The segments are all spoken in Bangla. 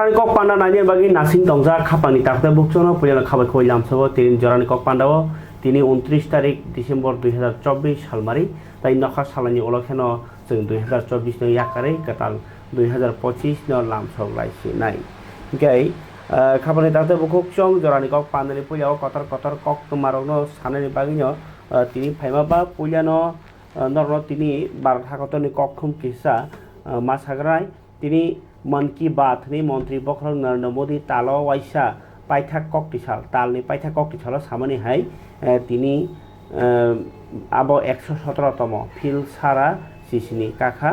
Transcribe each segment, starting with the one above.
Jorani kok panda nanya bagi nasing tongza kapani takte buksono punya খাবার কইলাম সব তিন জরানি কক পান্ডাও তিনি 29 তারিখ ডিসেম্বর 2024 সালমারি তাই নখা সালানি ওলখেন जों 2024 नो याकारै कताल 2025 नो लाम सगलाइसि नाय गाय खाबानि ताते बुकुक चं जरानि कक पाननि पुयाव कतर कतर कक तुमारनो साननि बागिनो तिनि फाइमाबा पुयानो नरनो तिनि बारथाकतनि ककखुम किसा मासाग्राय तिनि मन की बात नि मन्त्री बखरं नरेन्द्र मोदी तालो वाइसा पाइथाक ककटिसाल तालनि पाइथाक ककटिसाल सामनि हाय तिनि आबो 117 तम फिल सारा सिसिनि काखा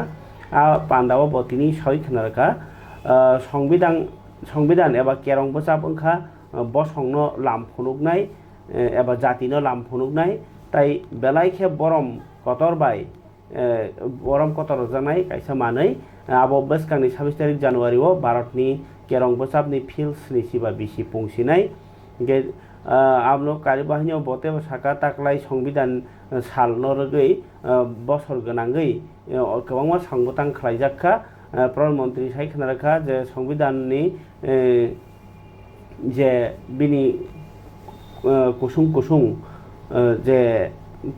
पान्डाव बतिनि सय खनारका संविधान एबा केरं बसाब ओंखा बसंनो लाम फुनुगनाय एबा जातिनो लाम फुनुगनाय ताई बेलाइखे बरम कतर बाय बरम कतर जानाय कायसा मानै आबो बसकांनि 26 तारिख जानुवारि ओ भारतनि केरं बसाबनि फिल्सनि सिबा बिसि पुंसिनाय गे आबनो कार्यबाहिनियाव बते साका ताकलाय संविधान साल नरगै बसर गोनांगै गोबां सांबुतां खालायजाखा प्रधानमन्त्री सायखनारखा जे संविधाननि जे बिनि कुसुं जे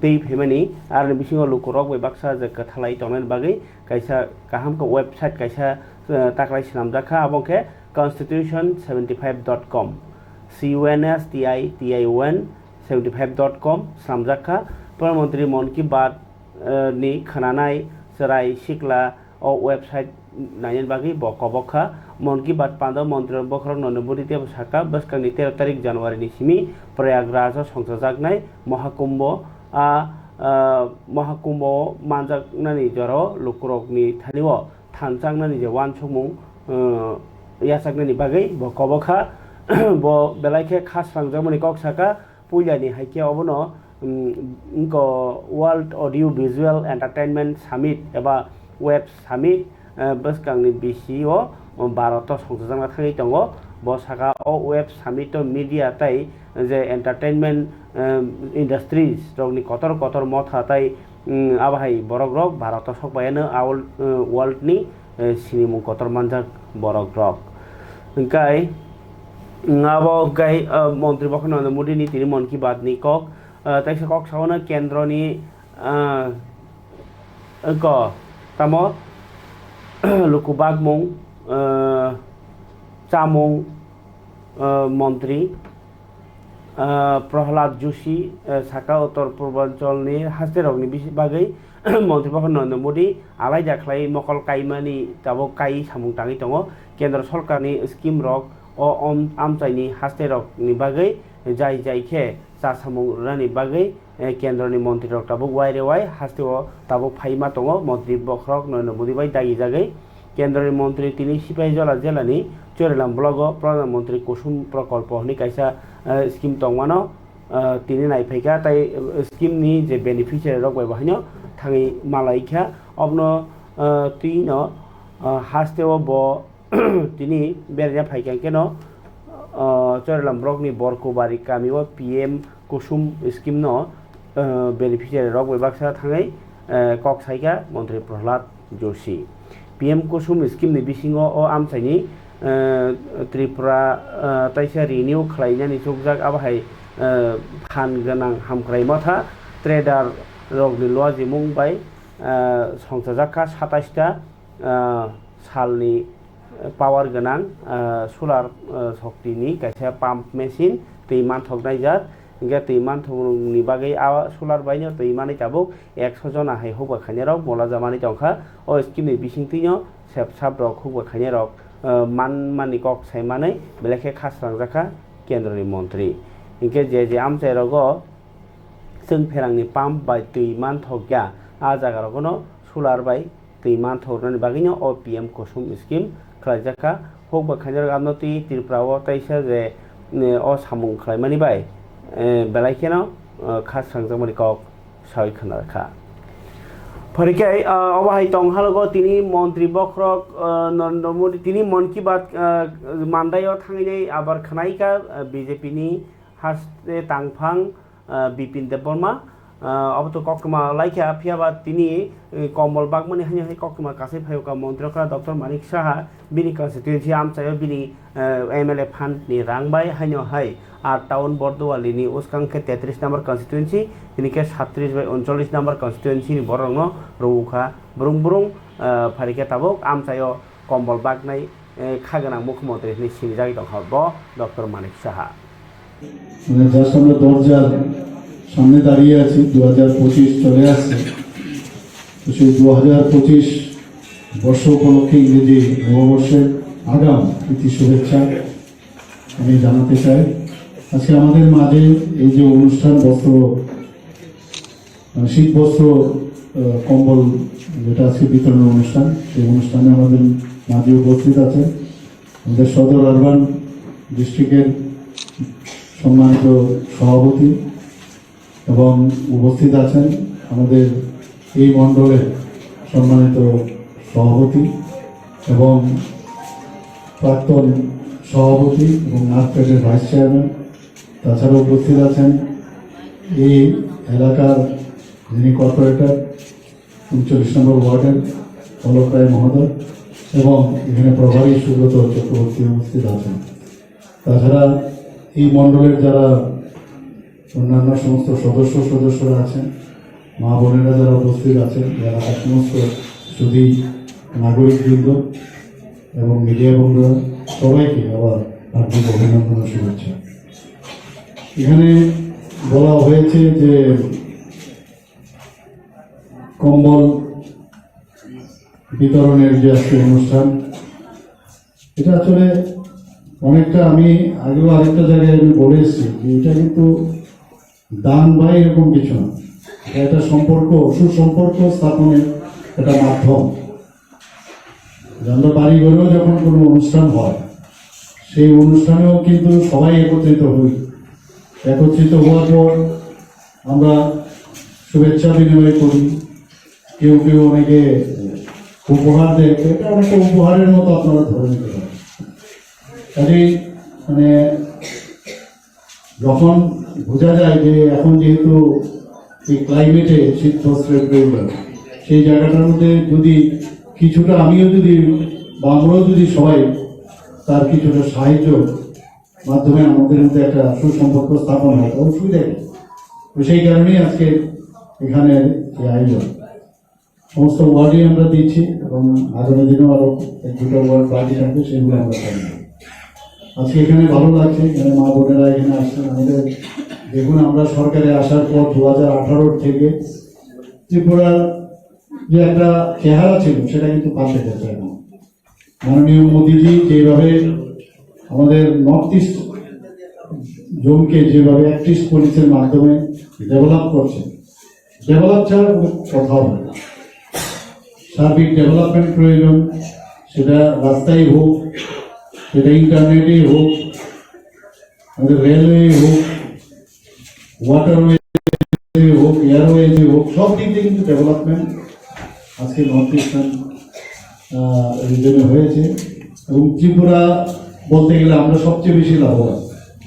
दै फेमानि आरो बिसिङाव लुकुरक बेबाक्सा जे कथालाय तंनायनि बागै कायसा काहामखौ वेबसाइट कायसा ताकलाय सिनामजाखा आबोखे constitution75.com constitution75.com सामजाखा प्रधानमन्त्री मन की बात नि खोनानाय सराय सिकला ओ वेबसाइट नायन बागै बकबखा मन की बात पांदा मन्त्री बखर ननबुरि ते साका बसकानि 13 तारिख जानुवारि नि सिमी प्रयागराज संसाजागनाय महाकुम्भ मानजागनानि जरो लुकुरकनि थानिव थानसांनानि जे वानसुमुं यासागनानि बागै बकबखा ब बेलाइखे खासरांजामनि ककसाका पुइलानि हाइके अबनो इनको world audio visual entertainment summit एबा वेब समिट बसकांनि बिसिओ भारत संसाजांना थाङै दङ बसाका ओ वेब समिट मीडिया ताई जे एंटरटेनमेंट इंडस्ट्रीज रगनि कतर कतर मथा ताई आबाहाय बरग्रक भारत सकबायानो आउल वर्ल्डनि सिनिमु कतर मानजाक बरग्रक गाय नाबो गाय मन्त्री बखर नरेन्द्र मोदी नि तिनि मन की बात नि कक ताइसा कक सावना केन्द्रनि क तामो लुकुबागमुं चामुं मन्त्री प्रहलाद जोशी साका उत्तर पूर्वांचलनि हास्तेरकनि बागै मन्त्री बखर नरेन्द्र मोदी आलाय जाख्लाय मकल काइमानि ताबो काइ सामुं ताङै दङ केन्द्र सरकारनि स्किम रक ओ आमचाइनि हास्तेरकनि बागै जाय जायखे सासामुं रानि बागै केन्द्रनि मन्त्री रक ताबो वाइरेवाय हास्तेव ताबो फाइमा दङ मन्त्री बखरक नरेन्द्र मोदी बाय दागि जागै केन्द्रनि मन्त्री तिनि सिपाहीजला जिल्लानि चोरेलाम ब्लग प्रधानमन्त्री कुसुम प्रकल्प हनि कायसा स्किम दंमानो तिनि नायफैका ताई स्किमनि जे बेनिफिशियारि रक बायबाहिनो थाङै मालायखा अबनो तिनो हास्तेव ब तिनि बेरजा फाइकांकेनो चोरेलाम ब्लकनि बरकुबारि गामियाव पीएम कुसुम स्किम न बेनिफिशियारि रक बायबाक्सा थाङै ककसाइका मन्त्री प्रहलाद जोशी पीएम कुसुम स्किमनि बिसिङाव ओ आमचाइनि त्रिपुरा ताइसा रिनिउ खालायनानै जुगजाग आबाहाय फान गोनां हामख्राय मथा ट्रेडार रगनि लवा जिमुं बाय संसाजाखा 27 ता सालनि पावार गोनां सोलार शक्तिनि कायसा पाम्प मेसिन दैमान थगनाय जात गे दैमान थगनि बागै सोलार बायनो दैमानि ताबुक 100 जना हाय होबा खानेराव मोला जामानि दंखा ओ स्किमनि बिसिंतिनो सेबसाब रक होबा खानेराव मानमानि कक सायमानै बेलेखे खासरांजाखा केन्द्रनि मन्त्री इनके जे आमचाय रगो जों फेरांनि पाम्प बाय दैमान थग्या आ जागारगनो सोलार बाय दैमान थगनानि बागैनो ओ पीएम कुसुम स्किम खालायजाखा होबा खानेराव आमनति त्रिपुराव ताइसा जे ओ सामुं खालायमानि बाय बेलाइखेनो खासरांजामनि कक सय खनारखा फरिकाय अबाहाय तंहालगो तिनि मन्त्री बखरक नरेन्द्र मोदी तिनि मन की बात मानदायाव थाङैनै आबार खानायका बीजेपी नि हास्ते तांफां बिपिन देबबर्मा অবতো কক্রমা লাইকা ফিয়াবা তিনি কম্বল বাগমানি হানি হাই কক্রমা কাছে ফাইকা মন্ত্রীরা ডক্টর মানিক সাহা বিনি কনস্টিটুয়েন্সि আমসাयो बिनि एमएलए फान्डनि रांबाय हाइनो हाय আর টাউন বর্দোয়ালিনি উস্কাংকে 33 নম্বর কনস্টিটুয়েন্সি তিনিকে 37 বাই 39 নম্বর কনস্টিটুয়েন্সিনি বরং রৌখা ব্রুং ব্রুং ফারিকে তাবক আমসাयो কম্বল বাগনাই খাগোনাं মুখ্যমন্ত্রীनि সিংজাগি দं ব ডক্টর মানিক সাহা জাস্ট আমরা দরজার সামনে দাঁড়িয়ে আছি 2025 চলে আসছে তো সেই 2025 বর্ষ উপলক্ষে ইংরেজি নববর্ষের আগাম প্রীতি শুভেচ্ছা আমি জানাতে চাই। আজকে আমাদের মাঝে এই যে অনুষ্ঠান বস্ত্র শীত বস্ত্র কম্বল যেটা আজকে বিতরণ অনুষ্ঠান, সেই অনুষ্ঠানে আমাদের মাঝে উপস্থিত আছে আমাদের সদর আরবান ডিস্ট্রিক্টের সম্মানিত সভাপতি এবং উপস্থিত আছেন আমাদের এই মণ্ডলের সম্মানিত সভাপতি এবং প্রাক্তন সভাপতি এবং নাগপেটের ভাইস চেয়ারম্যান। তাছাড়া উপস্থিত আছেন এই এলাকার যিনি কর্পোরেটর 39 নম্বর ওয়ার্ডের পলক রায় মহোদয় এবং এখানে প্রভারী সুব্রত চক্রবর্তী উপস্থিত আছেন। তাছাড়া এই মণ্ডলের যারা অন্যান্য সমস্ত সদস্যরা আছেন, মা বোনেরা যারা উপস্থিত আছেন, যারা সমস্ত শুধু নাগরিকবৃন্দ এবং মিডিয়া বন্ধুরা, সবাইকে আবার হার্দিক অভিনন্দন ও শুভেচ্ছা। এখানে বলা হয়েছে যে কম্বল বিতরণের যে আজকে অনুষ্ঠান, এটা আসলে অনেকটা আমি আগেও আরেকটা জায়গায় আমি বলে এসেছি যে এটা কিন্তু দান বা এরকম কিছু না, এটা একটা সম্পর্ক, সুসম্পর্ক স্থাপনের একটা মাধ্যম। আমরা বাড়ি ঘরেও যখন কোনো অনুষ্ঠান হয়, সেই অনুষ্ঠানেও কিন্তু সবাই একত্রিত হই। একত্রিত হওয়ার পর আমরা শুভেচ্ছা বিনিময় করি, কেউ কেউ অনেকে উপহার দেয়, এটা অনেকটা উপহারের মতো আপনারা ধরে নিতে পারেন। কাজেই মানে যখন বোঝা যায় যে এখন যেহেতু এই ক্লাইমেটে শীত বস্ত্রের প্রয়োজন, সেই জায়গাটার মধ্যে যদি কিছুটা আমিও যদি বা আমরাও যদি সবাই তার কিছুটা সাহায্য মাধ্যমে আমাদের মধ্যে একটা সুসম্পর্ক স্থাপন হয়, অসুবিধা কি? তো সেই কারণেই আজকে এখানে এই আয়োজন সমস্ত ওয়ার্ডে আমরা দিচ্ছি এবং আগামী দিনেও আরো 1-2টা ওয়ার্ড বাকি থাকবে, সেগুলো আমরা করব। আজকে এখানে ভালো লাগছে, এখানে মা বোনেরা এখানে আসছেন। আমাদের দেখুন, আমরা সরকারে আসার পর 2018 থেকে ত্রিপুরার যে একটা চেহারা ছিল সেটা কিন্তু পাল্টে গেছে। এখন মাননীয় মোদীজি যেভাবে আমাদের নর্থ ইস্ট জোনকে যেভাবে অ্যাক্টিভ পুলিশের মাধ্যমে ডেভেলপ করছে, ডেভেলপ ছাড়া কোনো কথা হবে না। সার্বিক ডেভেলপমেন্ট প্রয়োজন, সেটা রাস্তায় হোক, সেটা ইন্টারনেটে হোক, আমাদের রেলওয়ে হোক, ওয়াটারওয়ে হোক, এয়ারওয়েজে হোক, সব দিক দিয়ে কিন্তু ডেভেলপমেন্ট আজকে নর্থ ইস্টার্ন রিজনে হয়েছে। এবং ত্রিপুরা বলতে গেলে আমরা সবচেয়ে বেশি লাভবান।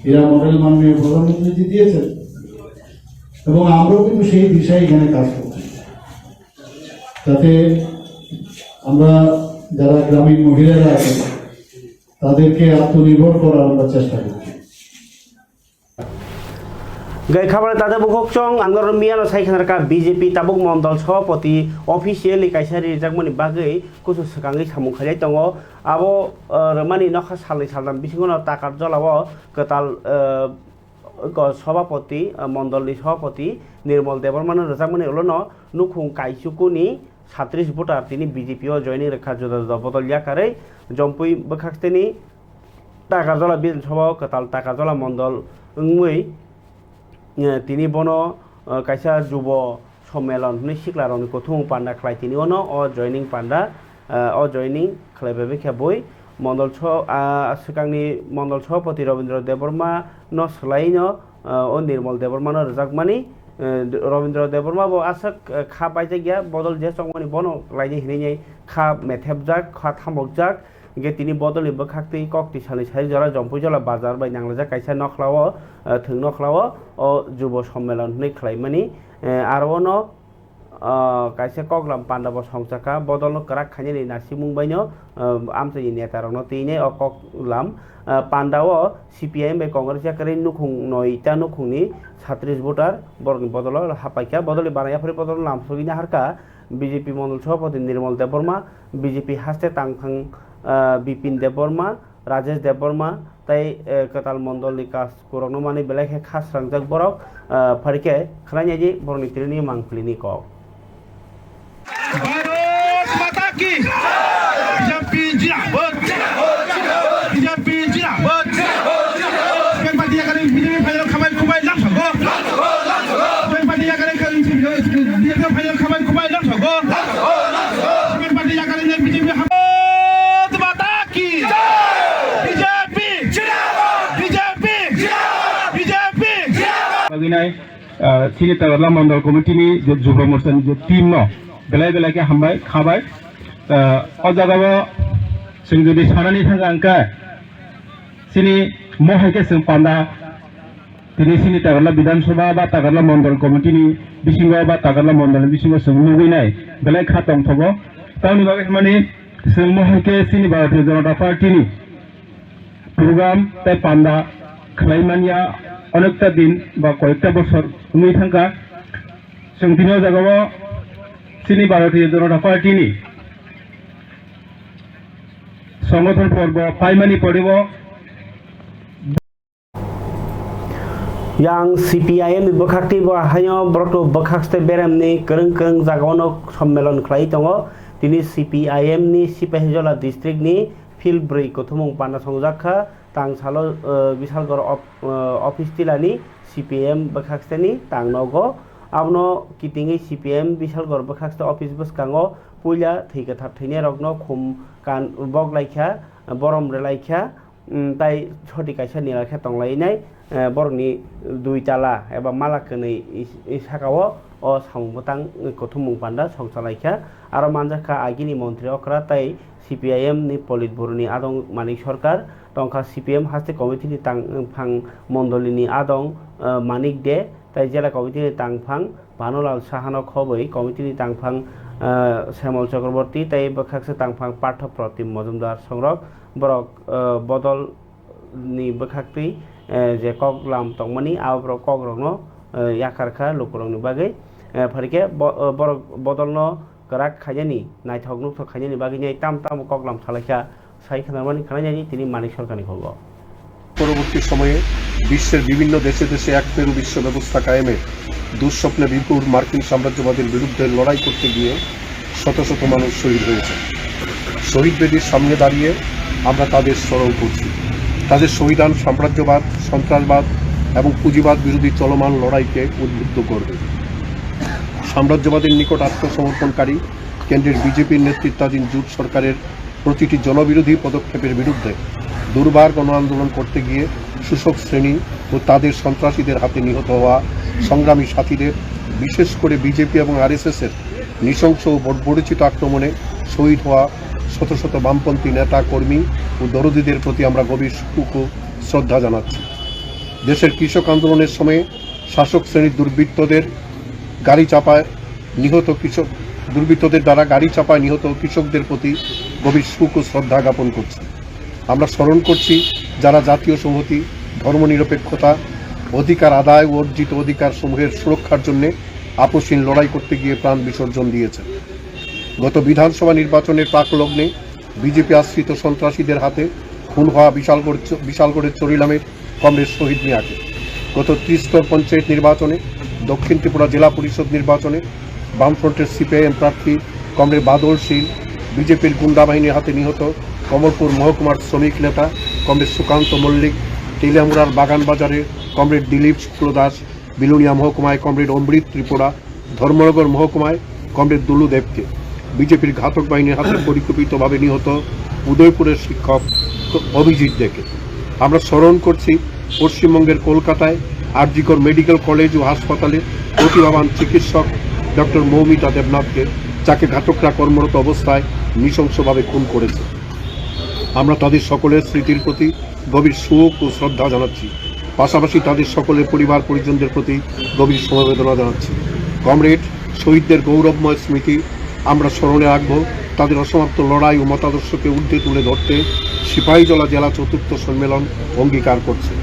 এরা মডেল মাননীয় প্রধানমন্ত্রী দিয়েছেন এবং আমরাও কিন্তু সেই দিশায় এখানে কাজ করছি, যাতে আমরা যারা গ্রামীণ মহিলারা আছেন তাদেরকে আত্মনির্ভর করার আমরা চেষ্টা করছি। গাই খাবারে তাদের বুকচং আন্দোলন মিয়ানো সাইখানারকা বিজেপি তাবুক মন্ডল সভাপতি অফিসিয়ালি কাইসারি রিজাকমনি বাগै কুসু সকাঙ্গै সামু খাইলাই दङ আবো রমানি নখা সালাই সালদাম বিসিংনো টাকার জলাও কতাল সভাপতি মন্ডলনি সভাপতি নির্মল দেববর্মন রিজাকমনি উলনো নুখুং কাইসুকুনি 37 ভোটার তিনি বিজেপিও জয়নিং রেখা জোদা বদল ইয়াকাरै জম্পুই বখাকতেনি টাকার জলা বিধানসভা কতাল টাকার জলা মন্ডল ওই তিনি বন কাইসা যুব সম্মেলন সিকলা রং কথুং পান্ডা খাই তিনি on O joining panda O joining খাইবে খেবই মন্ডল সিকাংনি মন্ডল সভাপতি রবীন্দ্র দেববর্মা ন সোলাইন ও নির্মল দেববর্মা রজাকমানি রবীন্দ্র দেববর্মা বো আশা খা পাইছে গিয়া বদল যে চংমানি বন লাইনি হিনি খা মেথেবজাক খা থামকজাক গে তিনি বদল বখাকতে ককটি সালি সারি জরা জম্পুই জলা বাজার বাই নাংলাজা কাইসা নখলাও থং নখলাও ও যুব সম্মেলন হই খাইমানি आरोनो kaisa koklam pandabo songchaka bodol karak khani na simungbaino amtoi neta rokno tine o koklam pandao CPIM bai congress yakari nukhung noita nukhungni 36 voter borni bodol hapaika bodoli banaya phari bodol namsogina harka BJP Mondal সভাপতি নির্মল দেববর্মা বিজেপি হাস্তে তাংফাং বিপিন দেববর্মা রাজেশ দেববর্মা তাই কাতাল মন্ডলনি কাজ করনো মানে বেলাকে খাস রাংজাক বরক ফারিকে খালাইনাজি বরনি তিরনি মাংফলিনি কক भारत माता की बीजेपी जिंदाबाद बीजेपी जिंदाबादเป็นปฏิญาณการबीजेपीพยายามขมันคุบายลังสกเป็นปฏิญาณการBJPพยายามขมันคุบายลังสกเป็นปฏิญาณการBJP भारत माता की बीजेपी जिंदाबाद बीजेपी बीजेपी बागिनाय सिनि तागरला मंडल कमिटिनि जे जुब मोर्चानि जे टीम न बेलाय बेलायके हामबाय खाबाय अजागाव जों जुदि सानानै थाङा आंका सिनि महायके जों पान्दा दिनै सिनि तागरला विधानसभा बा तागरला मंडल कमिटिनि बिसिङाव बा तागरला मंडलनि बिसिङाव जों लुबैनाय बेलाय खातम थगो तावनि बागै माने जों महायके सिनि भारतीय जनता पार्टीनि प्रग्राम ताय पान्दा खालायमानिया अनेकटा दिन बा कयेकटा बছর नुय थांका जों दिनै जागाव सिनी भारतीय जनता पार्टी संगठन पर्व पाइमानी पड़ब yang CPIM bokakti bahayo broto bokakste beremni kereng jagaono सम्मेलन khlai tongo tini CPIM ni Sipahjola district ni Philbrei kothumung panda songjaka tangsalo bisalgor office tilani CPIM bokakste ni tangnogo abno kitingi CPM bisalgor bokakste office boskango puila thika thap thine rokno khum kan bok laikha borom relaikha tai choti kaisa nilakha tonglainai borni dui tala eba malakani isakao o samubotang kothumung panda songchalaikha aro manjaka agini mantri okra tai CPIM ni politburo ni adong manik sarkar tongkha CPM haste committee ni tangphang mondolini adong manik de তাই জেলা কমিটির তাংফাং ভানুলাল সাহানো খবই কমিটির তাংফাং শ্যামল চক্রবর্তী তাই বখাকসে তাংফাং পার্থ প্রতিম মজুমদার সংরক বরক বদল নি বখাকতি যে কগলাম তংমানি আব্র কগরংনো ইয়াকারখা লোকরংনি বাগै ফারিকে বরক বদলনো গরাক খাইজানি নাইথকनु খাইজানি বাগै নাই তাম তাম কগলাম থালাইখা সাই খানারমানি খানাইজানি তিনি মানিক সরকারনি খবর পরবর্তী সময়ে বিশ্বের বিভিন্ন দেশে দেশে এক পেরু বিশ্ব ব্যবস্থা কায়েমে দুঃস্বপ্নে বিপুল মার্কিন সাম্রাজ্যবাদের বিরুদ্ধে লড়াই করতে গিয়ে শত শত মানুষ শহীদ হয়েছে। শহীদ বেদির সামনে দাঁড়িয়ে আমরা তাদের স্মরণ করছি। তাদের শহীদান সাম্রাজ্যবাদ, সন্ত্রাসবাদ এবং পুঁজিবাদ বিরোধী চলমান লড়াইকে উদ্বুদ্ধ করবে। সাম্রাজ্যবাদের নিকট আত্মসমর্পণকারী কেন্দ্রের বিজেপির নেতৃত্বাধীন জোট সরকারের প্রতিটি জনবিরোধী পদক্ষেপের বিরুদ্ধে দুর্বার গণ আন্দোলন করতে গিয়ে শোষক শ্রেণী ও তাদের সন্ত্রাসীদের হাতে নিহত হওয়া সংগ্রামী সাথীদের, বিশেষ করে বিজেপি এবং আরএসএসের নৃশংস ও বর্বরোচিত আক্রমণে শহীদ হওয়া শত শত বামপন্থী নেতা কর্মী ও দরদীদের প্রতি আমরা গভীর শোক ও শ্রদ্ধা জানাচ্ছি। দেশের কৃষক আন্দোলনের সময়ে শাসক শ্রেণীর দুর্বৃত্তদের দ্বারা গাড়ি চাপায় নিহত কৃষকদের প্রতি গভীর শোক ও শ্রদ্ধা জ্ঞাপন করছি। আমরা স্মরণ করছি যারা জাতীয় সংহতি, ধর্মনিরপেক্ষতা, অধিকার আদায় ও অর্জিত অধিকার সমূহের সুরক্ষার জন্য আপোষহীন লড়াই করতে গিয়ে প্রাণ বিসর্জন দিয়েছে। গত বিধানসভা নির্বাচনের প্রাকলগ্নে বিজেপি আশ্রিত সন্ত্রাসীদের হাতে খুন হওয়া বিশালগড়ের চরিলামের কমরেড শহীদ মিয়াকে, গত ত্রিস্তর পঞ্চায়েত নির্বাচনে, দক্ষিণ ত্রিপুরা জেলা পরিষদ নির্বাচনে বামফ্রন্টের CPIM প্রার্থী কমরেড বাদল শীল, বিজেপির গুন্ডা বাহিনীর হাতে নিহত কমলপুর মহকুমার শ্রমিক নেতা কমরেড সুকান্ত মল্লিক, তেলিয়ামুড়ার বাগানবাজারের কমরেড দিলীপ শুক্লদাস, বিলুনিয়া মহকুমায় কমরেড অমৃত ত্রিপুরা, ধর্মনগর মহকুমায় কমরেড দুলু দেবকে, বিজেপির ঘাতক বাহিনীর হাতে পরিকল্পিতভাবে নিহত উদয়পুরের শিক্ষক অভিজিৎ দেকে। আমরা স্মরণ করছি পশ্চিমবঙ্গের কলকাতায় আরজিকর মেডিকেল কলেজ ও হাসপাতালে প্রতিভাবান চিকিৎসক ডক্টর মৌমিতা দেবনাথকে, যাকে ঘাতকরা কর্মরত অবস্থায় নৃশংসভাবে খুন করেছে। আমরা তাদের সকলের স্মৃতির প্রতি গভীর শোক ও শ্রদ্ধা জানাচ্ছি। পাশাপাশি তাদের সকলের পরিবার পরিজনদের প্রতি গভীর সমবেদনা জানাচ্ছি। কমরেড শহীদদের গৌরবময় স্মৃতি আমরা স্মরণে রাখব। তাদের অসমাপ্ত লড়াই ও মতাদর্শকে ঊর্ধ্বে তুলে ধরতে সিপাহীজলা জেলা চতুর্থ সম্মেলন অঙ্গীকার করছে।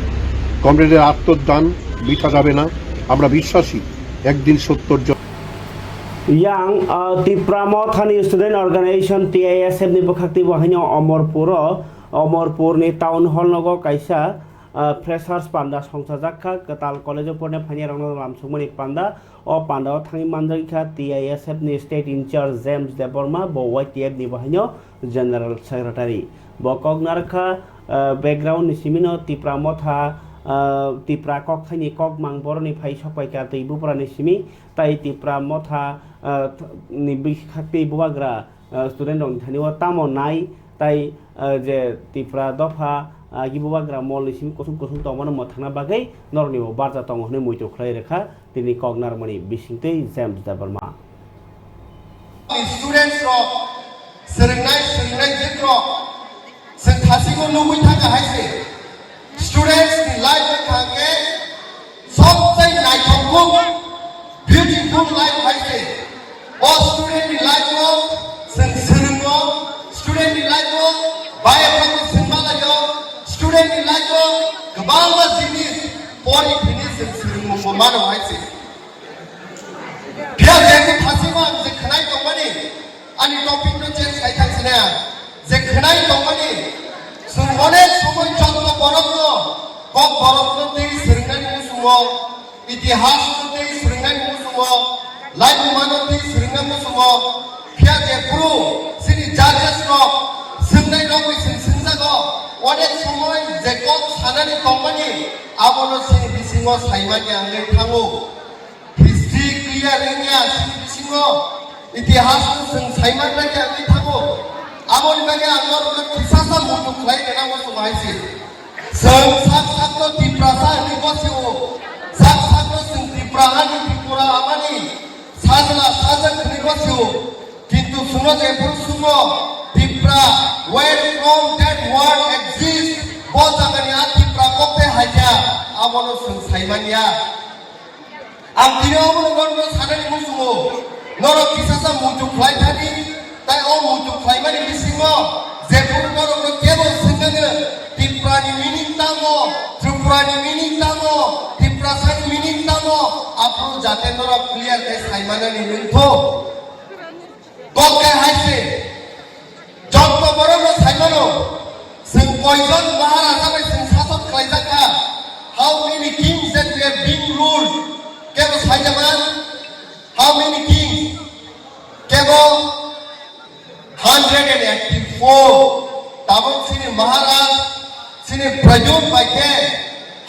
কমরেডের আত্মদান বৃথা যাবে না। আমরা বিশ্বাসী একদিন সত্তর yang Tipramo Thani Student Organization TISF ni bukakti wahanya Omorpur ni Town Hall nogo kaisa Freshers Panda Songsajakha Ketal College of Pune Phani Rangno Lamsumani Panda o Panda Thangi Mandarikha TISF ni State In Charge James Deborma bo YTF ni wahanya General Secretary bo kognarkha background ni simino Tipramo tha Tipra kok thani kok mangbor ni phai sokpaika teibu prani simi tai Tipra motha ni bikhakti buagra student on thani wa tamo nai tai je Tipra dofa gibuagra mol ni simi kosum tomano mothana bagai norni bo barja tong hne muitu khlai rekha tini kognar mani bisingtei James Deborma students ro serengnai jitro sen thasigo nugui thaka haise students in life thake sobchai naithokuk beautiful life haise o student in life ko sen serungo student in life ko bai phak sinbalayo student in life ko kabama jinis pori finish sen serungo bomano haise pia jeki thasima je khanai tongmani ani topic no change khai thaksina je khanai tongmani Sungone sumoi chotno borokno kok borokno tei seringan musumo itihas tei seringan musumo life mano tei seringan musumo pia je puru sini judges no sinai no sinsago onek sumoi je kok sanani company abono sini bisingo saimani angai thango history clear nya sini bisingo itihas sing saiman lagi angai thango amoni bagi angor kisasa mutu khlai dena mo sumaisi sang sak to Tiprasa ni bosio sak to sing Tipraha ni Tripura amani sajla ni bosio kintu suno je pur suno Tipra where from that word exists bota gani Tipra kope haja amono sing saimania am dino amono gorno sanani musumo noro kisasa mutu khlai thani tai o mutu khlaimani bisingo jepur borokno kebo singane Tiprani meaning tamo Tripurani meaning tamo Tiprasani meaning tamo apro jate nora clear kai saimanani nintho kokke haise jotto borokno saimano sing koijon maharaja bai sing sasok khlaijaka how many kings that were being ruled kebo saijaman how many kings kebo 184 tabuk sini Maharaj sini Prajut baike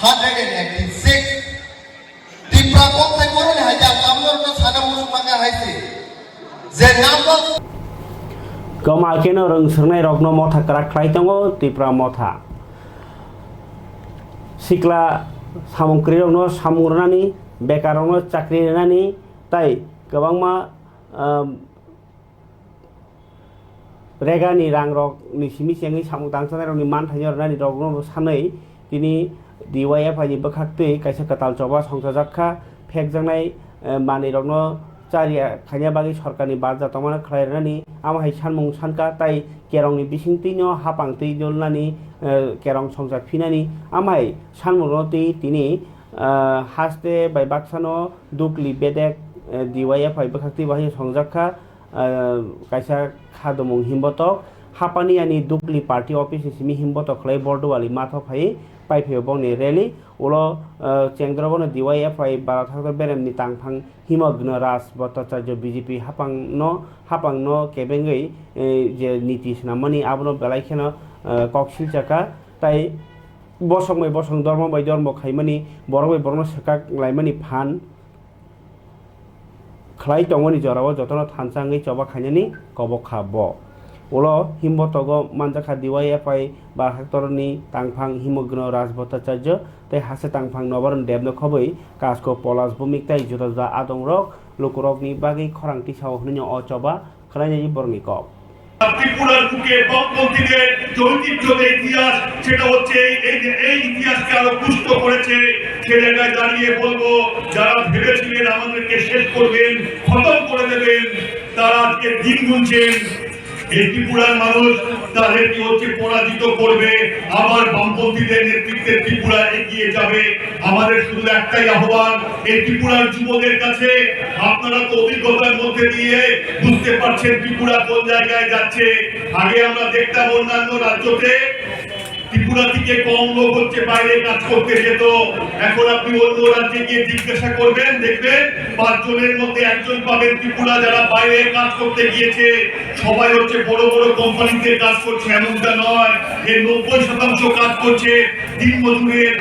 186 Tipra kok tai koron haja kamnor no sana musumaka haise je nambo Kemalkeno reng sernai rokno motha kerak khlai tongo Tipra motha sikla samungkri rokno samurani bekar rokno chakri renani tai gobangma Regani rang rok ni simi siangi samung tangsanai rok ni man thayor nani rok no sanai tini DYF ani bakhaktui kaisa katal choba songsajakha phekjangnai mani rok no charia khanya bagi sarkarni barja tomana khlairani amahai sanmung sanka tai kerong ni bisingtui no hapang tui dolnani kerong songjak phinani amahai sanmung no tini haste bai baksano dukli bedek DYF ai bakhaktui bahi songjakha kaisa khadumung himbotok hapani ani dukli party office simi himbotok khlai bordowali matho phai paiphe bongni rally ulo chengdrobono DYF ai barathaktor beremni tangphang himogno ras bhattacharya BJP hapangno kebengei je niti snamani abono belaikheno koksil chaka tai bosong dormo bai dormo khaimani borok bai borno sekak laimani phan khlai tongoni jorao jotono thansangai choba khainani kobokha bo ulo himbotogo manjakha DYF ai barhaktorni tangphang himogno Raj Bhattacharya tai hase tangphang Nobaran Debno khoboi kasko Polas Bhumik tai judaja adongrok lukurokni bagi khorangti saw hnuno o choba khlainai borni kop ত্রিপুরার বুকে বামপন্থীদের যে ঐতিহ্যের ইতিহাস, সেটা হচ্ছে এই ইতিহাসকে আরো পুষ্ট করেছে। সে জায়গায় দাঁড়িয়ে বলবো, যারা ভেবেছিলেন আমাদেরকে শেষ করবেন, খতম করে দেবেন, তারা আজকে দিন গুনছেন। এই ত্রিপুরার মানুষ তাদেরকে হচ্ছে পরাজিত করবে, আবার বামপন্থীদের নেতৃত্বে ত্রিপুরা এগিয়ে যাবে। আমাদের শুধু একটাই আহ্বান এই ত্রিপুরার যুবদের কাছে, আপনারা তো অভিজ্ঞতার মধ্যে দিয়ে বুঝতে পারছেন ত্রিপুরা কোন জায়গায় যাচ্ছে। আগে আমরা দেখতাম অন্যান্য রাজ্যতে ত্রিপুরা থেকে কম লোক হচ্ছে বাইরে কাজ করতে যেত। এখন আপনি অন্য রাজ্যে গিয়ে জিজ্ঞাসা করবেন, দেখবেন 5 জনের মধ্যে 1 জন পাবেন ত্রিপুরা যারা বাইরে কাজ করতে গিয়েছে। সবাই হচ্ছে বড় বড় কোম্পানিতে কাজ করছে, এমনটা নয়। এর 90% কাজ করছে দিনমজুরের,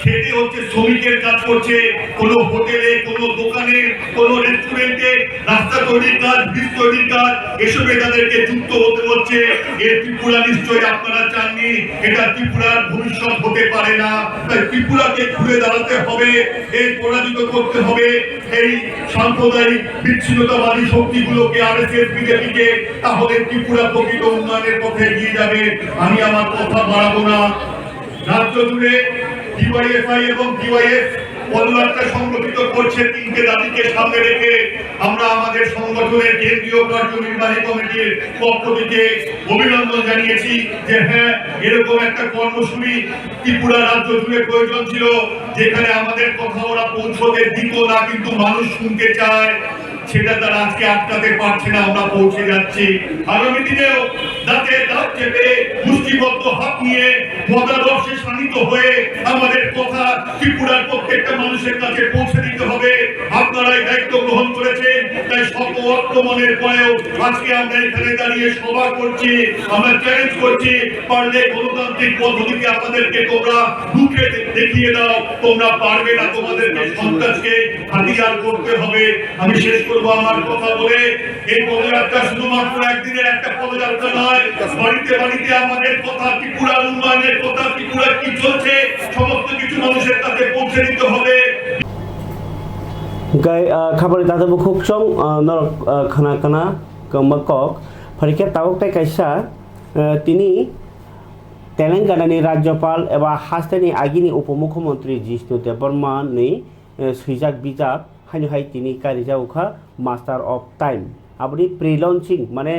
খেতে হচ্ছে শ্রমিকের কাজ করছে। কোনো হোটেলে, কোনো দোকানে, কোনো রেস্টুরেন্টে, রাস্তা তৈরির কাজ, ব্রিজ তৈরির কাজ, এসবে তাদেরকে যুক্ত হতে হচ্ছে। এই ত্রিপুরা নিশ্চয়ই আপনারা চাননি, এটা ত্রিপুরার ভবিষ্যৎ হতে পারে না। তাই ত্রিপুরাকে ঘুরে দাঁড়াতে হবে, এই পরাজিত করতে হবে এই সাম্প্রদায়িক বিচ্ছিন্নতাবাদী শক্তিগুলোকে, আরএসএস, বিজেপিকে। তাহলে ত্রিপুরা প্রকৃত উন্নয়নের পথে এগিয়ে যাবে। আমি আমার কথা বাড়াবো না। রাজ্য জুড়ে ডিওয়াইএফআই এবং ডিওয়াইএফ পদযাত্রা সংগঠিত করছে 3টে দাবিকে সামনে রেখে। আমরা আমাদের সংগঠনের কেন্দ্রীয় কার্যনির্বাহী কমিটির পক্ষ থেকে অভিনন্দন জানিয়েছি যে হ্যাঁ, এরকম একটা কর্মসূচি ত্রিপুরা রাজ্য জুড়ে প্রয়োজন ছিল, যেখানে আমাদের কথা ওরা পৌঁছতে দিত না, কিন্তু মানুষ শুনতে চায়। সেটা তারা আজকে আটকাতে পারছে না, আমরা পৌঁছে যাচ্ছি। আগামী দিনেও দাঁতে দাঁত চেপে মুষ্টিবদ্ধ হাত নিয়ে মতাদর্শে শানিত হয়ে আমাদের কথা ত্রিপুরার প্রত্যেকটা মানুষের কাছে পৌঁছে দিতে হবে। আপনারাই দায়িত্ব গ্রহণ করেছেন, তাই শত আক্রমণের পরেও আজকে আমরা এখানে দাঁড়িয়ে সভা করছি। আমরা চ্যালেঞ্জ করছি, পারলে গণতান্ত্রিক পদ্ধতিতে আমাদেরকে তোমরা রুখে দেখিয়ে দাও। তোমরা পারবে না, তোমাদেরকে সন্ত্রাসকে হাতিয়ার করতে হবে। আমি শেষ করবো আমার কথা বলে, এই পদযাত্রা শুধুমাত্র একদিনের একটা পদযাত্রা নয়। বাড়িতে বাড়িতে আমাদের কথা, ত্রিপুরার উন্নয়নের কথা, ত্রিপুরা কি চলছে, সমস্ত কিছু মানুষের কাছে পৌঁছে দিতে হবে। গাই খাবার দাদা বুকুক চং নরক খানা খানা কমকক ফারিকে তাওক তাই কাইসা তিনি তেলেঙ্গানাनि রাজ্যপাল এবা হাস্তানি আগিনি উপমুখ্যমন্ত্রী জিষ্ণু দেববর্মাनि সুইজাক বিজাব হাই তিনি কারিজাউখा मास्टार अफ टाइम आबनि प्रि लॉन्चिंग माने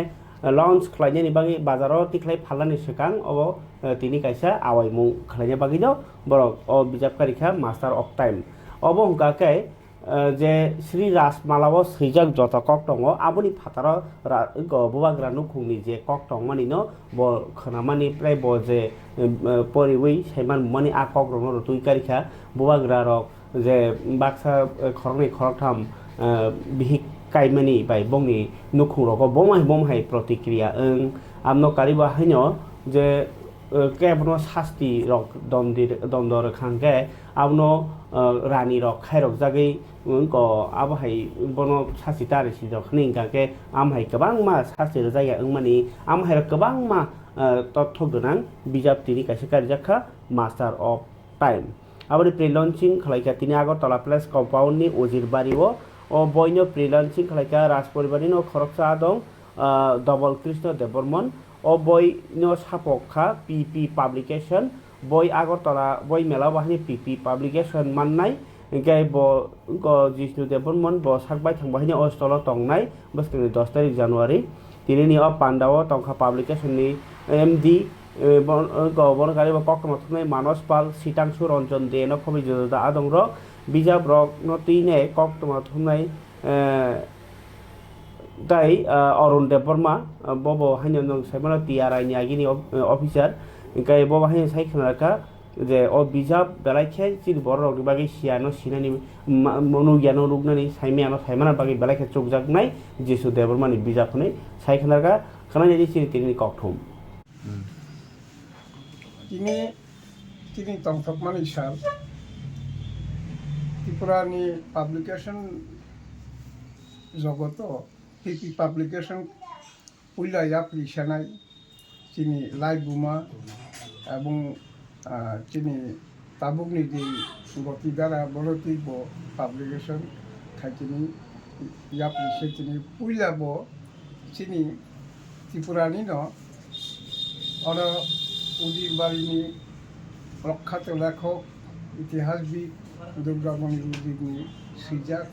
लॉन्च खालायनायनि बागै बाजाराव तिख्लाय फाल्लानि सिगां अब তিনি कायसा आवायमुं खालायनाय बागैनो बरक अ बिजाबकारिखा मास्टार अफ टाइम अब हंकाकै जे श्री राजमालाव सैजाक जत कक दङ आबनि फाताराव बुबाग्रा नुखुंनि जे कक दं मानिनो ब खोनामानिफ्राय ब जे परिवै साइमान मानि आ कक दङ रुतुइ कारिखा बुबाग्रा रक जे बाक्सा खरंनि खरथाम बिहिक काइमानि बाय बंनि नुखुं रक बमाय प्रतिक्रिया आमनो कारिबा हाइनो जे केबनो शास्ति रक दन्दर खांगे आमनो रानी रक खायरक जागै उनको आबहाय बनो सासि तारिसि दखनि गाके आमहाय गोबां मा सासि जाया मानि आमहाय गोबां मा तथ्य गोनां बिजाब तिनि कायसे कारिजाखा मास्टार अफ टाइम आबनि प्रि लॉन्चिंग खालायका तिनि आगरतला प्लेस कम्पाउन्डनि उजिरबारिओ अ बयनो प्रि लॉन्चिं खालायका राजपरिबारनि खरकसा दं डबल कृष्ण देबबर्मन अ बयनो सापखा पीपी पाब्लिकेशन बय आगरतला बय मेला बाहानि पीपी पाब्लिकेशन माननाय गाय ब जिष्णु देबबर्मन ब साकबाय थांबायनि अस्टल तंनाय बोसोरनि 10 तारिख जानुवारि तिनि अ पान्डाव तंखा पाब्लिकेशननि एमडी गवर्नगारि ककनथनाय मानस पाल सीतांशु रंजन देन खबिजदा आदं रक बिजाब रक नतिने ककनथनाय दाय अरुण देबबर्मा बबो हाइनो नों साइमाना टीआरआई नि आगिनि अफिसार गाय बबो हाइनो साइखनारका जे अ बिजाब बेलायखे चिन बर रकनि बागै सियानो सिनानि मनु गियानो रुगनानि साइमानो साइमाना बागै बेलायखे चुकजाकनाय जिसु देबबर्मानि बिजाबखौनो साइखनारका खानायनि चिन तिनि ककथुम তিনি তংথকমান ইসাল ত্রিপুরানি পাবলিকেশন জগত পিপি পাবলিকেশন উইলাইয়া প্রিসানাই চিনি লাইভ বুমা এবং চিনি তাবুকনি যে গতি দ্বারা বলতি ব পাবলিকেশন খাইচিনি ইয়া প্রিসে চিনি উইলাব চিনি ত্রিপুরানি ন অর উদির বাড়িনি প্রখ্যাত লেখক ইতিহাসবিদ দুর্গামণি উদিরনি শ্রীজাত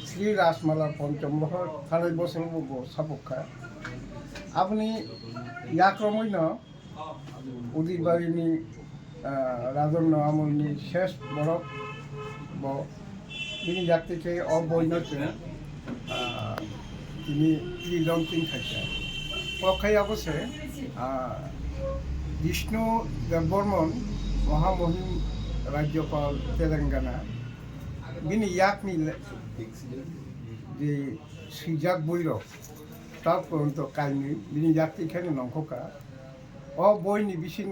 শ্রী রাসমালা পঞ্চম বহর 2.5 বছর সাপক্ষা আপনি ইয়াক্রমই ন উদির বাড়িনি রাজন্য আমলনি শেষ বরফ তিনি যাত্রীকে অবৈনতে তিনি লঞ্চিং থাকছে পক্ষাই অবশ্যে বিষ্ণু দেববর্মন মহামহিম রাজ্যপাল তেলেঙ্গানা বিনি ইয়াকনি যে শ্রীজাত বৈরব তার পর্যন্ত কাহিনী বিনি যাত্রীখানে নঙ্কা বইনি বিসিং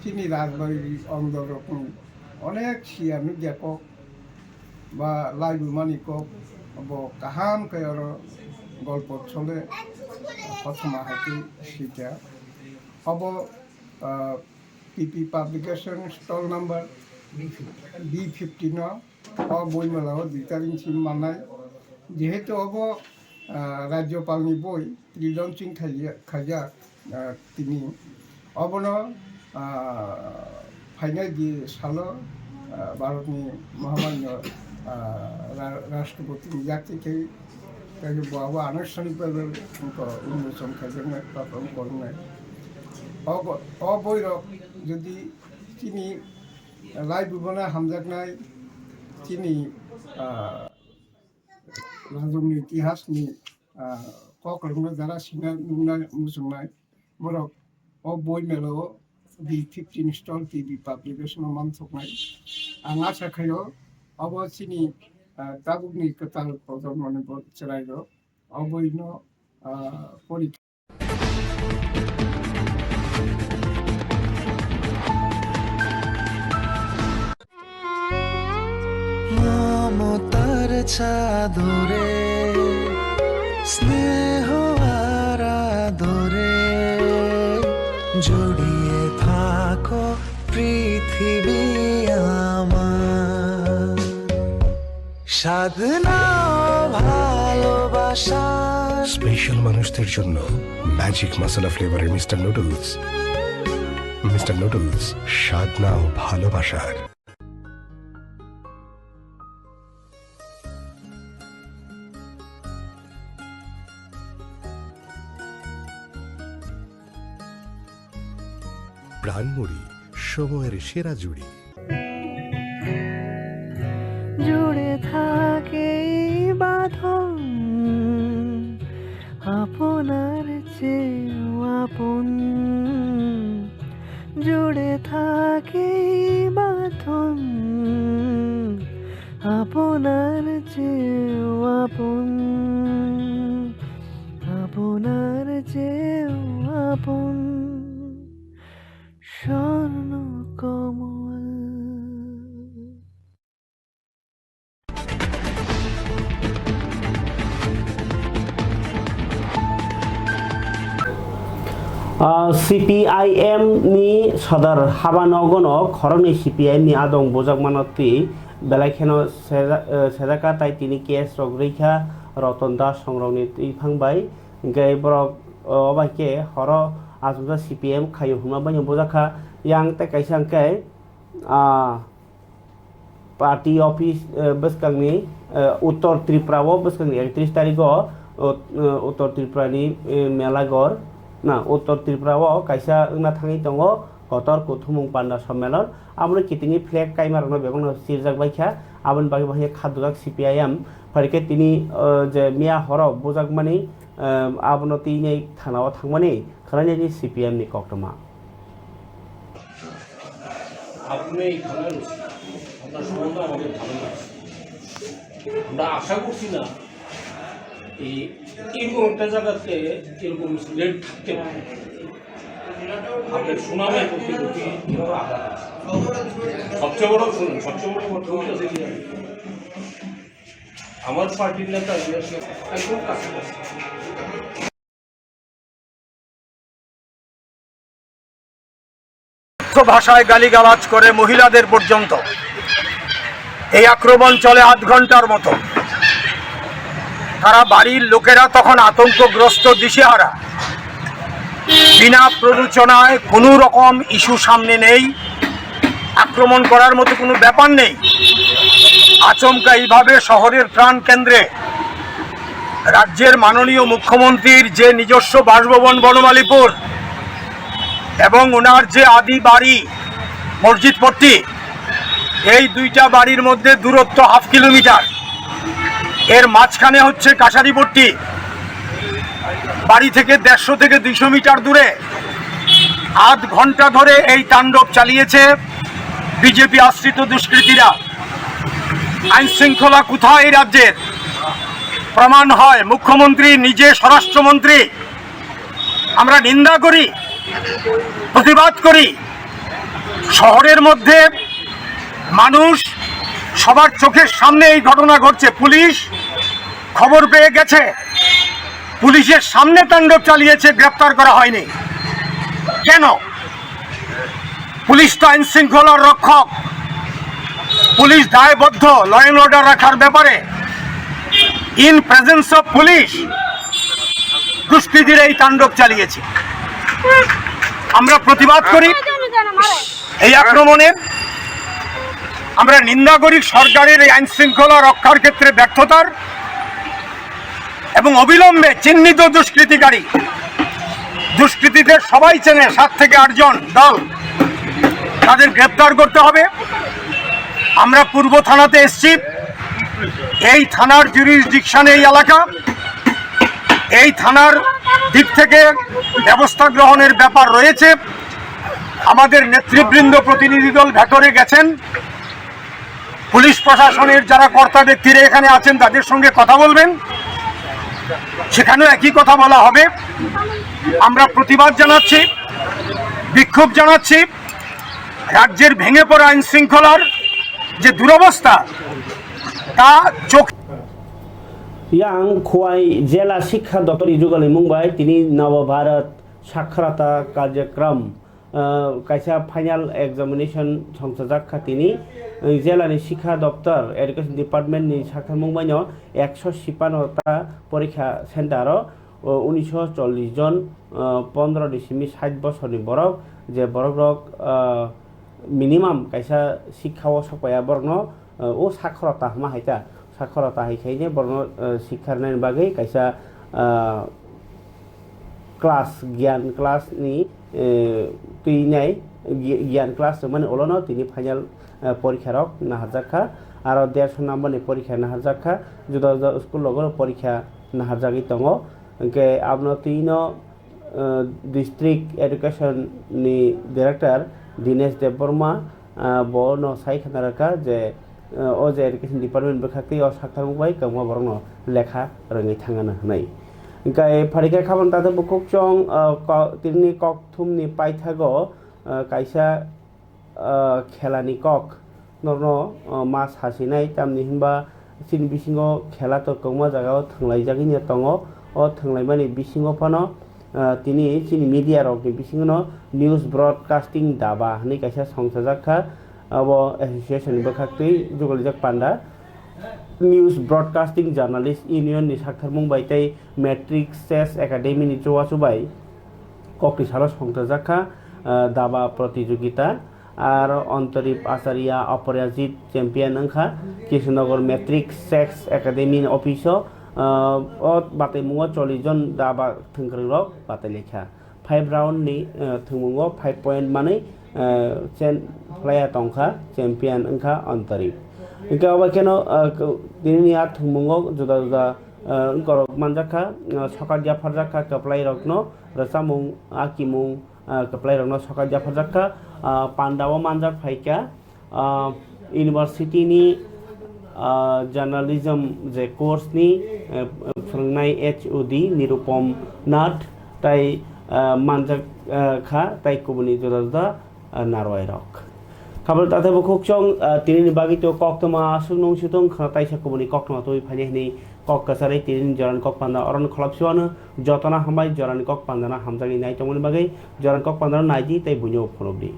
চিনি রাজবাড়ির অঙ্গরকম অনেক সিয়ামি জ্ঞাপক বা লাইবুমানিকক কাহাম কায়র গল্প চলে প্রথম হাতে শিখা হব পিপি পাবলিকেশন স্টল নাম্বার B15 বইমেলা 2 তারিখ মানায় যেহেতু হব রাজ্যপালনি বই ত্রিলঞ্চিং খাজা তিনি অবন ফাইনাল যে সাল ভারতনি মহামান্য রাষ্ট্রপতি যাত্রীকে বহাবো আনুষ্ঠানিকভাবে উন্মোচন খাইজনে প্রাপন করনে অবৈরব যদি তিনি লাই বুবনা হামজাকনাই তিনি রাজনীতি ইতিহাসনি ককলংনো যারা সিনা মুসুমনাই বরক বই মেলাও B15 স্টল টিভি পাবলিকেশন মানসকনাই आं आसा खायो अब चिनी ताबुकनि कताल प्रजन्मनि चलाइरो अबैनो परीक्षा মমতার চাদরে স্নেহ আর আদরে জড়িয়ে থাকো পৃথিবী আমার সাধনা ভালোবাসা স্পেশাল মানুষদের জন্য ম্যাজিক মশলা ফ্লেভারের মিস্টার নুডলস স্বাদ নাও ভালোবাসার। প্রাণমুড়ি সময়ের সেরা জুড়ি জুড়ে থাকে বাঁধন আপনার চেয়েও আপন জুড়ে থাকে বাঁধন আপনার চেয়েও আপন আপনার চেয়েও আপন স্বর্ণ কমল। CPIM ni sadar habanogono khoroni CPIM ni adong bojak manoti belaikeno sedaka tai tini kes rogreikha Ratan Das songrokni tphangbai gai borok obaike horo asumja CPM khayo huma bani bojakha yang te kaisangkai party office beskangni Uttor Tripura o beskangni 31 tarikho Uttor Tripura ni melagor না উত্তর ত্রিপুরাও কাইসা না থাঙি দङ গতৰ কুথুমুং পান্ডা সম্মেলন আমনে কিতিনি ফ্ল্যাগ কাইমারনো বেবং সিরজাক বাইখা আবন বাকি বাহি খাদুজাক CPIM ফারিকে তিনি যে মিয়া হর বুজাক মানি আবন তিनै থানাও থাংমানি খানানি CPIM नि কক্তমা আপনি এখানে আপনার সম্বন্ধে আমাদের ধারণা আমরা আশা করছি না এরকম একটা জায়গাতে এরকম লেট থাকতে পারে আপনার সুনামের প্রতি আঘাত সবচেয়ে বড় শুনুন সবচেয়ে বড় কথা হচ্ছে কি আমার পার্টির নেতা একদম কাছে ভাষায় গালিগালাজ করে মহিলাদের পর্যন্ত এই আক্রমণ চলে 8 ঘন্টার মতো তারা বাড়ির লোকেরা তখন আতঙ্কগ্রস্ত, দিশেহারা। বিনা প্ররোচনায় কোনো রকম ইস্যু সামনে নেই, আক্রমণ করার মতো কোনো ব্যাপার নেই। আচমকা এইভাবে শহরের প্রাণ কেন্দ্রে রাজ্যের মাননীয় মুখ্যমন্ত্রীর যে নিজস্ব বাসভবন বনমালীপুর এবং ওনার যে আদি বাড়ি মসজিদপট্টি, এই দুইটা বাড়ির মধ্যে দূরত্ব 1/2 কিলোমিটার, এর মাঝখানে হচ্ছে কাছারিপট্টি, বাড়ি থেকে 150 থেকে 200 মিটার দূরে আধ ঘন্টা ধরে এই তাণ্ডব চালিয়েছে বিজেপি আশ্রিত দুষ্কৃতীরা। আইন শৃঙ্খলা কোথায় এই রাজ্যের? প্রমাণ হয় মুখ্যমন্ত্রী নিজে, স্বরাষ্ট্রমন্ত্রী। আমরা নিন্দা করি, প্রতিবাদ করি। শহরের মধ্যে মানুষ সবার চোখের সামনে এই ঘটনা ঘটছে। পুলিশ খবর পেয়ে গেছে, পুলিশের সামনে তাণ্ডব চালিয়েছে, গ্রেপ্তার করা হয়নি কেন? পুলিশ তো আইন শৃঙ্খলার রক্ষক, পুলিশ দায়বদ্ধ ল অ্যান্ড অর্ডার রাখার ব্যাপারে। ইন প্রেজেন্স অফ পুলিশ দুষ্কৃতীরা এই তাণ্ডব চালিয়েছে। আমরা প্রতিবাদ করি এই আক্রমণের, আমরা নিন্দা করি সরকারের এই আইন শৃঙ্খলা রক্ষার ক্ষেত্রে ব্যর্থতার, এবং অবিলম্বে চিহ্নিত দুষ্কৃতিকারী, দুষ্কৃতীদের সবাই চেনে, 7 থেকে 8 জন দল, তাদের গ্রেপ্তার করতে হবে। আমরা পূর্ব থানাতে এসছি, এই থানার জুরিসডিকশনে এই এলাকা, এই থানার দিক থেকে ব্যবস্থা গ্রহণের ব্যাপার রয়েছে। আমাদের নেতৃবৃন্দ, প্রতিনিধি দল ভেতরে গেছেন, পুলিশ প্রশাসনের যারা কর্তা ব্যক্তিরা এখানে আছেন তাদের সঙ্গে কথা বলবেন, সেখানেও একই কথা বলা হবে। আমরা প্রতিবাদ জানাচ্ছি, বিক্ষোভ জানাচ্ছি। রাজ্যের ভেঙে পড়া আইন শৃঙ্খলার যে দুরবস্থা তা চোখ। yang Khwai jela শিক্ষা দপ্তর ইজুগালি মুম্বাই তিনি নবভারত সাক্ষরতা কার্যক্রম কাইসা ফাইনাল এক্সামিনেশন সংসজাখা তিনি জেলানি শিক্ষা দপ্তর এডুকেশন ডিপার্টমেন্টনি সাক্ষা মুম্বাইনো 156টা পরীক্ষা সেন্টার 1940 জন 15.60 বছরনি বরক যে বরক রক মিনিমাম কাইসা শিক্ষা সপায়া বরনো ও সাক্ষরতা হামা হাইতা সাক্ষরতা হাইখাইনে বরনো শিক্ষার নাইন বাগै কাইসা ক্লাস জ্ঞান ক্লাসনি তুইনাই জ্ঞান ক্লাস মানে ওলনো তিনি ফাইনাল পরীক্ষা রক নাহাজাখা আর 150 নম্বরনি পরীক্ষা নাহাজাখা जुदा जुदा स्कुल लगो परीक्षा नाहाजागै दङ के आपनो तीनो डिस्ट्रिक्ट एडुकेशन नि डाइरेक्टर दिनेश देबबर्मा बनो साइखानारका जे ओ जे एडुकेशन डिपार्टमेंट बखाखै ओ साखथारमुबाय कमवा बरनो लेखा रोङै थाङानो हनै गाय फारिखा खाबन ताते बुकुकचं तिरनि ककथुमनि पाइथागो काइसा खेलानि कक नरनो मास हासिनाय तामनि हिनबा सिन बिसिङो खेला तो कौमा जागाव थांलायजागिनि दङ ओ थांलायमानि बिसिङो फानो तिनि चिनि मिडिया रकनि बिसिङो निउज ब्रडकास्टिं दाबा हनै काइसा संसाजाखा अब एसोसिएशन बखाखै जुगलजाक पान्डा निउज ब्रडकास्टिं जर्नालिस्ट यूनियन नि साखथार मुंबाइ तै मैट्रिक सेस एकाडेमी नि जवासुबाय ककनि सालो संसाजाखा दाबा प्रतियोगिता আর অন্তরীপ আচারিয়া অপরাজিত চ্যাম্পিয়ন अंखा কৃষ্ণনগর মেট্রিক সেক্স একাডেমি অফিস বাতে মুঙ 40 জন দাবা থংগ্রক বাতে লেখা 5 রাউন্ড नि थुमुङ 5 पॉइंट माने चेन फ्लाया टंखा চ্যাম্পিয়ন अंखा অন্তরীপ इनका अबाकेनो दिनिया थुमुङ जुदा जुदा करक मानजाखा सकाल जाफार जाखा कप्लाई रकनो रसामुं आकिमुं कप्लाई रकनो सकाल जाफार जाखा पांडाव मानजाक फाइका यूनिवर्सिटी नि जर्नलिज्म जे कोर्स नि फोरोंनाय HOD निरुपम नाथ ताई मानजाक खा ताई कुबुनि जुदा जुदा नारवाय रक खाबर ताते बखोकचं तिनि बागि तो कक्तमा सुनং सुतং ताइसा कुबुनि कक्तमा तो फाइनि कक कसारै तिनि जरान कक पान्दा अरन खलापसुआनो जतना हामबाय जरान कक पान्दाना हामजागि नाय तमनि बागै जरान कक पान्दाना नायदि ताई बुझो फनबदि